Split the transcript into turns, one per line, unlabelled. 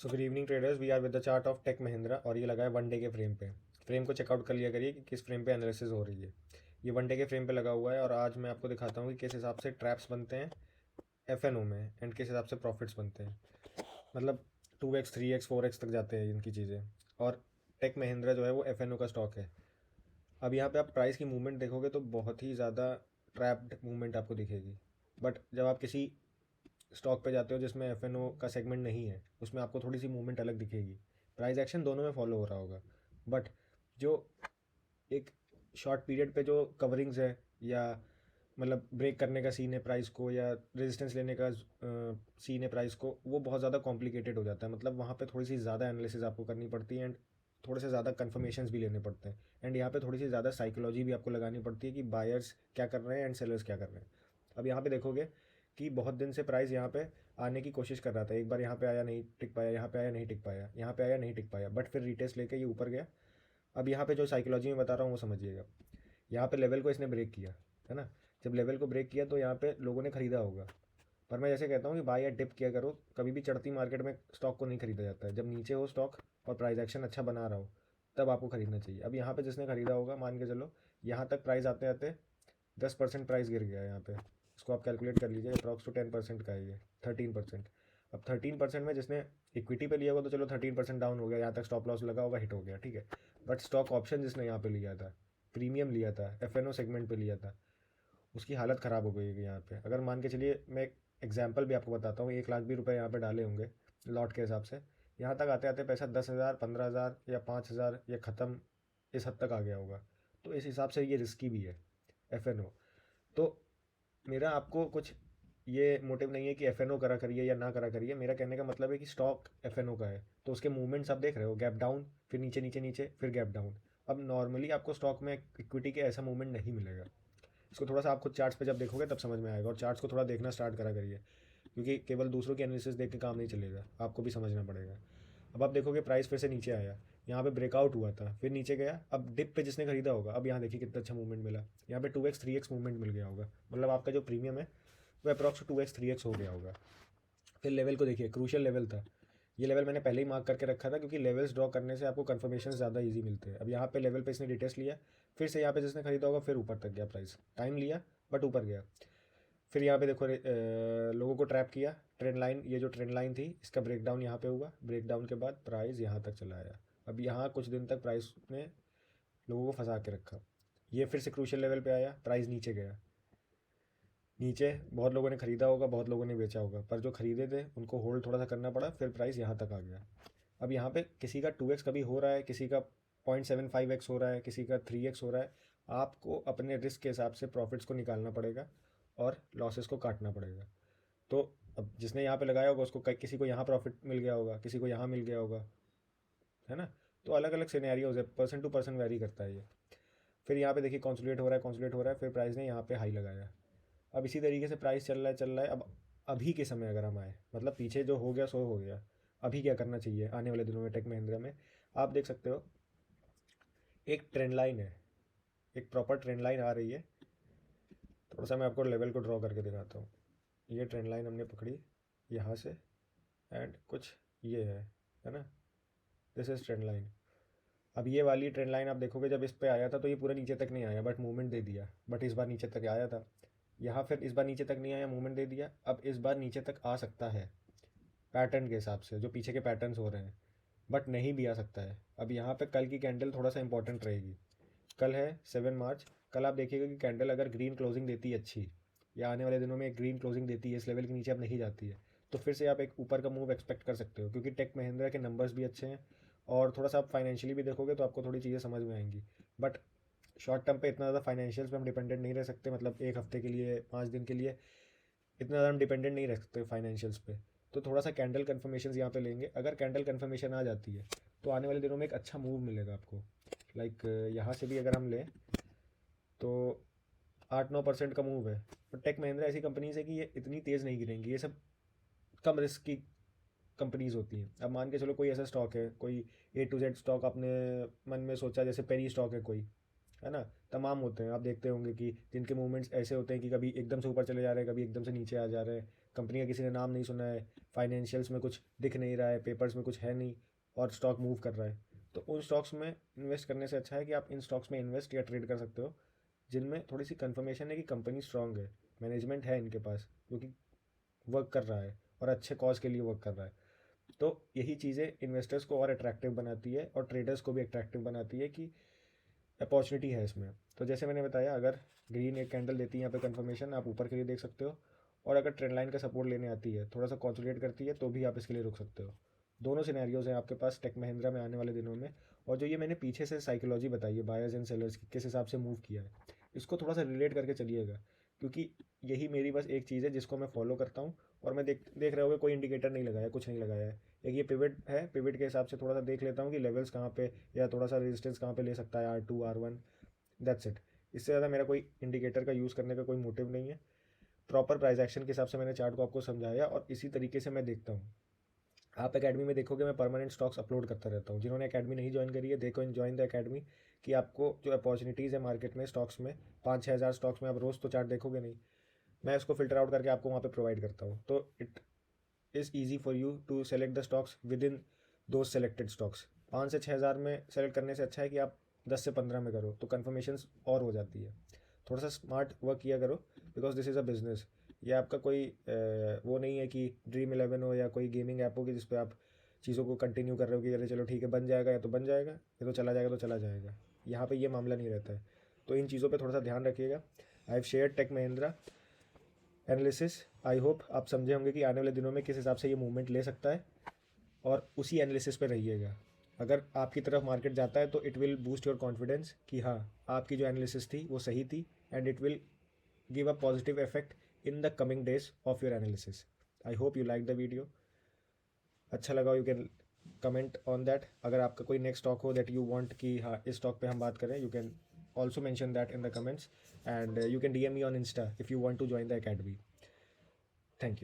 So good evening traders, we are with the chart of Tech Mahindra और ये लगा है वन डे के फ्रेम पे। फ्रेम को चेकआउट कर लिया करिए कि किस फ्रेम पे एनालिसिस हो रही है। ये वन डे के फ्रेम पे लगा हुआ है और आज मैं आपको दिखाता हूँ कि किस हिसाब से ट्रैप्स बनते हैं एफ एन ओ में एंड किस हिसाब से प्रॉफिट्स बनते हैं। मतलब 2x 3x 4x तक जाते हैं इनकी चीज़ें। और टेक महिंद्रा जो है वो एफ एन ओ का स्टॉक है। अब यहाँ पे आप प्राइस की मूवमेंट देखोगे तो बहुत ही ज़्यादा ट्रैप्ड मूवमेंट आपको दिखेगी। बट जब आप किसी स्टॉक पे जाते हो जिसमें एफ एन ओ का सेगमेंट नहीं है, उसमें आपको थोड़ी सी मूवमेंट अलग दिखेगी। प्राइस एक्शन दोनों में फॉलो हो रहा होगा, बट जो एक शॉर्ट पीरियड पे जो कवरिंग्स है या मतलब ब्रेक करने का सीन है प्राइस को, या रेजिस्टेंस लेने का सीन है प्राइस को, वो बहुत ज़्यादा कॉम्प्लिकेटेड हो जाता है। मतलब वहाँ पे थोड़ी सी ज़्यादा एनालिसिस आपको करनी पड़ती है एंड थोड़े से ज़्यादा कन्फर्मेशंस भी लेने पड़ते हैं। एंड यहाँ पे थोड़ी सी ज़्यादा साइकोलॉजी भी आपको लगानी पड़ती है कि बायर्स क्या कर रहे हैं एंड सेलर्स क्या कर रहे हैं। अब यहाँ पे देखोगे कि बहुत दिन से प्राइस यहाँ पे आने की कोशिश कर रहा था। एक बार यहाँ पे आया, नहीं टिक पाया, यहाँ पे आया, नहीं टिक पाया, यहाँ पे आया, नहीं टिक पाया, बट फिर रिटेस्ट लेके ये ऊपर गया। अब यहाँ पे जो साइकोलॉजी में बता रहा हूँ वो समझिएगा। यहाँ पे लेवल को इसने ब्रेक किया, है ना। जब लेवल को ब्रेक किया तो यहाँ पे लोगों ने खरीदा होगा। पर मैं जैसे कहता हूँ कि बाय या डिप किया करो, कभी भी चढ़ती मार्केट में स्टॉक को नहीं खरीदा जाता है। जब नीचे हो स्टॉक और प्राइस एक्शन अच्छा बना रहा हो तब आपको खरीदना चाहिए। अब यहाँ पे जिसने खरीदा होगा, मान के चलो यहाँ तक प्राइस आते आते 10% प्राइस गिर गया यहाँ पे। इसको आप कैलकुलेट कर लीजिए, अप्रॉक्स टू 10% का है ये, 13%। अब 13% में जिसने इक्विटी पे लिया होगा तो चलो 13% डाउन हो गया, यहाँ तक स्टॉप लॉस लगा होगा, हिट हो गया, ठीक है। बट स्टॉक ऑप्शन जिसने यहाँ पे लिया था, प्रीमियम लिया था, एफ एन ओ सेगमेंट पे लिया था, उसकी हालत ख़राब हो गई है यहाँ पे। अगर मान के चलिए, मैं एग्जाम्पल भी आपको बताता हूँ, 1 लाख भी रुपये यहाँ पे डाले होंगे लॉट के हिसाब से, यहाँ तक आते आते पैसा 10,000 15,000 या 5,000 या ख़त्म, इस हद तक आ गया होगा। तो इस हिसाब से ये रिस्की भी है एफ एन ओ। तो मेरा आपको कुछ ये मोटिव नहीं है कि एफ एन ओ करा करिए या ना करा करिए। मेरा कहने का मतलब है कि स्टॉक एफ एन ओ का है तो उसके मूवमेंट्स आप देख रहे हो, गैप डाउन, फिर नीचे नीचे नीचे, फिर गैप डाउन। अब नॉर्मली आपको स्टॉक में इक्विटी के ऐसा मूवमेंट नहीं मिलेगा। इसको थोड़ा सा आप खुद चार्ट्स पे जब देखोगे तब समझ में आएगा, और चार्ट्स को थोड़ा देखना स्टार्ट करा करिए, क्योंकि केवल दूसरों की एनालिसिस देख के काम नहीं चलेगा, आपको भी समझना पड़ेगा। अब आप देखोगे प्राइस फिर से नीचे आया, यहाँ पे ब्रेकआउट हुआ था, फिर नीचे गया। अब डिप पे जिसने खरीदा होगा, अब यहाँ देखिए कितना अच्छा मूवमेंट मिला, यहाँ पे 2x 3x मूवमेंट मिल गया होगा। मतलब आपका जो प्रीमियम है वो अप्रॉक्स 2x 3x हो गया होगा। फिर लेवल को देखिए, क्रूशियल लेवल था। ये लेवल मैंने पहले ही मार्क करके रखा था, क्योंकि लेवल्स ड्रॉ करने से आपको कन्फर्मेशन ज़्यादा इजी मिलते हैं। अब यहाँ पे लेवल पे इसने डिटेस्ट लिया, फिर से यहाँ पे जिसने खरीदा होगा फिर ऊपर तक गया प्राइस, टाइम लिया बट ऊपर गया। फिर यहाँ पे देखो लोगों को ट्रैप किया, ट्रेंड लाइन, ये जो ट्रेंड लाइन थी इसका ब्रेकडाउन यहाँ पे हुआ, ब्रेकडाउन के बाद प्राइस यहाँ तक चला आया। अब यहाँ कुछ दिन तक प्राइस ने लोगों को फंसा के रखा। ये फिर से क्रूशियल लेवल पे आया, प्राइस नीचे गया। नीचे बहुत लोगों ने खरीदा होगा, बहुत लोगों ने बेचा होगा, पर जो खरीदे थे उनको होल्ड थोड़ा सा करना पड़ा, फिर प्राइस यहाँ तक आ गया। अब यहाँ पे किसी का 2x कभी हो रहा है, किसी का 0.75x हो रहा है, किसी का 3x हो रहा है। आपको अपने रिस्क के हिसाब से प्रॉफिट्स को निकालना पड़ेगा और लॉसेस को काटना पड़ेगा। तो अब जिसने यहाँ पे लगाया होगा उसको किसी को यहाँ प्रॉफिट मिल गया होगा, किसी को यहाँ मिल गया होगा, है ना। तो अलग अलग सिनेरियोज है, पर्सन टू पर्सन वेरी करता है ये। फिर यहाँ पे देखिए कॉन्सुलेट हो रहा है, कॉन्सुलेट हो रहा है, फिर प्राइस ने यहाँ पे हाई लगाया। अब इसी तरीके से प्राइस चल रहा है, चल रहा है। अब अभी के समय अगर हम आए, मतलब पीछे जो हो गया सो हो गया, अभी क्या करना चाहिए आने वाले दिनों में टेक महिंद्रा में, आप देख सकते हो एक ट्रेंड लाइन है, एक प्रॉपर ट्रेंड लाइन आ रही है। थोड़ा सा मैं आपको लेवल को ड्रॉ करके दिखाता हूँ। ये ट्रेंड लाइन हमने पकड़ी यहाँ से, एंड कुछ ये है ना, दिस इज ट्रेंड लाइन। अब ये वाली ट्रेंड लाइन आप देखोगे, जब इस पे आया था तो ये पूरा नीचे तक नहीं आया बट मूवमेंट दे दिया, बट इस बार नीचे तक आया था। यहाँ फिर इस बार नीचे तक नहीं आया, मूवमेंट दे दिया, अब इस बार नीचे तक आ सकता है पैटर्न के हिसाब से, जो पीछे के पैटर्न्स हो रहे हैं, बट नहीं भी आ सकता है। अब यहाँ पे कल की कैंडल थोड़ा सा इंपॉर्टेंट रहेगी। कल है 7 मार्च, कल आप देखिएगा कि कैंडल अगर ग्रीन क्लोजिंग देती है अच्छी, या आने वाले दिनों में एक ग्रीन क्लोजिंग देती है, इस लेवल के नीचे अब नहीं जाती है, तो फिर से आप एक ऊपर का मूव एक्सपेक्ट कर सकते हो, क्योंकि टेक महिंद्रा के नंबर्स भी अच्छे हैं। और थोड़ा सा आप फाइनेंशियली भी देखोगे तो आपको थोड़ी चीज़ें समझ में आएंगी। बट शॉर्ट टर्म पे इतना ज़्यादा फाइनेंशियल्स पे हम डिपेंडेंट नहीं रह सकते, मतलब एक हफ्ते के लिए, 5 दिन के लिए इतना ज़्यादा हम डिपेंडेंट नहीं रह सकते फाइनेंशियल्स पे। तो थोड़ा सा कैंडल कन्फर्मेशन यहाँ पे लेंगे। अगर कैंडल कन्फर्मेशन आ जाती है तो आने वाले दिनों में एक अच्छा मूव मिलेगा आपको। लाइक यहाँ से भी अगर हम लें तो 8-9% का मूव है। और टेक महिंद्रा ऐसी कंपनीज है कि ये इतनी तेज़ नहीं गिरेंगी, ये सब कम रिस्क की कंपनीज होती हैं। अब मान के चलो कोई ऐसा स्टॉक है, कोई A to Z स्टॉक आपने मन में सोचा, जैसे पेनी स्टॉक है कोई, है ना। तमाम होते हैं, आप देखते होंगे कि जिनके मूवमेंट्स ऐसे होते हैं कि कभी एकदम से ऊपर चले जा रहे हैं, कभी एकदम से नीचे आ जा रहे हैं, कंपनी का किसी ने नाम नहीं सुना है, फाइनेंशियल्स में कुछ दिख नहीं रहा है, पेपर्स में कुछ है नहीं और स्टॉक मूव कर रहा है, तो उन स्टॉक्स में इन्वेस्ट करने से अच्छा है कि आप इन स्टॉक्स में इन्वेस्ट या ट्रेड कर सकते हो जिनमें थोड़ी सी कंफर्मेशन है कि कंपनी स्ट्रांग है, मैनेजमेंट है इनके पास जो कि वर्क कर रहा है और अच्छे कॉज के लिए वर्क कर रहा है। तो यही चीज़ें इन्वेस्टर्स को और अट्रैक्टिव बनाती है और ट्रेडर्स को भी अट्रैक्टिव बनाती है कि अपॉर्चुनिटी है इसमें। तो जैसे मैंने बताया, अगर ग्रीन एक कैंडल देती है यहाँ पे कंफर्मेशन, आप ऊपर के लिए देख सकते हो, और अगर ट्रेंड लाइन का सपोर्ट लेने आती है, थोड़ा सा कंसोलिडेट करती है, तो भी आप इसके लिए रुक सकते हो। दोनों सिनेरियोज हैं आपके पास टेक महिंद्रा में आने वाले दिनों में। और जो ये मैंने पीछे से साइकोलॉजी बताई है बायर्स एंड सेलर्स की, किस हिसाब से मूव किया है, इसको थोड़ा सा रिलेट करके चलिएगा, क्योंकि यही मेरी बस एक चीज़ है जिसको मैं फॉलो करता हूँ। और मैं देख रहे होगे कोई इंडिकेटर नहीं लगाया, कुछ नहीं लगाया है। एक ये पिवट है, पिवट के हिसाब से थोड़ा सा देख लेता हूँ कि लेवल्स कहाँ पे या थोड़ा सा रेजिस्टेंस कहाँ पे ले सकता है, R2 R1, दैट्स इट। इससे ज़्यादा मेरा कोई इंडिकेटर का यूज़ करने का कोई मोटिव नहीं है। प्रॉपर प्राइस एक्शन के हिसाब से मैंने चार्ट को आपको समझाया और इसी तरीके से मैं देखता हूँ। आप एकेडमी में देखोगे मैं परमानेंट स्टॉक्स अपलोड करता रहता हूँ। जिन्होंने एकेडमी नहीं ज्वाइन करी है, देखो ज्वाइन द एकेडमी, कि आपको जो अपॉर्चुनिटीज़ है मार्केट में स्टॉक्स में, 5-6 हज़ार स्टॉक्स में आप रोज़ तो चार्ट देखोगे नहीं, मैं इसको फिल्टर आउट करके आपको वहाँ पे प्रोवाइड करता हूँ। तो it is easy for you to select the stocks within दो सेलेक्टेड स्टॉक्स। 5 से 6 हज़ार में सेलेक्ट करने से अच्छा है कि आप 10 से 15 में करो, तो कन्फर्मेशन और हो जाती है। थोड़ा सा स्मार्ट वर्क किया करो, because this is a business. ये आपका कोई वो नहीं है कि ड्रीम 11 हो या कोई गेमिंग ऐप हो कि जिस पे आप चीज़ों को कंटिन्यू कर रहे हो कि अरे चलो ठीक है, बन जाएगा या तो बन जाएगा, या तो चला जाएगा तो चला जाएगा। यहाँ पे ये मामला नहीं रहता है। तो इन चीज़ों पे थोड़ा सा ध्यान रखिएगा। I have share Tech Mahindra analysis. I hope आप समझे होंगे कि आने वाले दिनों में किस हिसाब से ये मूवमेंट ले सकता है, और उसी एनालिसिस पे रहिएगा। अगर आपकी तरफ मार्केट जाता है तो it will boost your confidence कि हाँ, आपकी जो एनालिसिस थी वो सही थी, and it will give a positive effect in the coming days of your analysis. I hope you like the video. अच्छा लगा, you can comment on that. अगर आपका कोई नेक्स्ट स्टॉक हो दैट यू वांट कि हाँ इस स्टॉक पे हम बात करें, you can also mention that in the comments, and you can DM me on Insta if you want to join the academy. Thank you.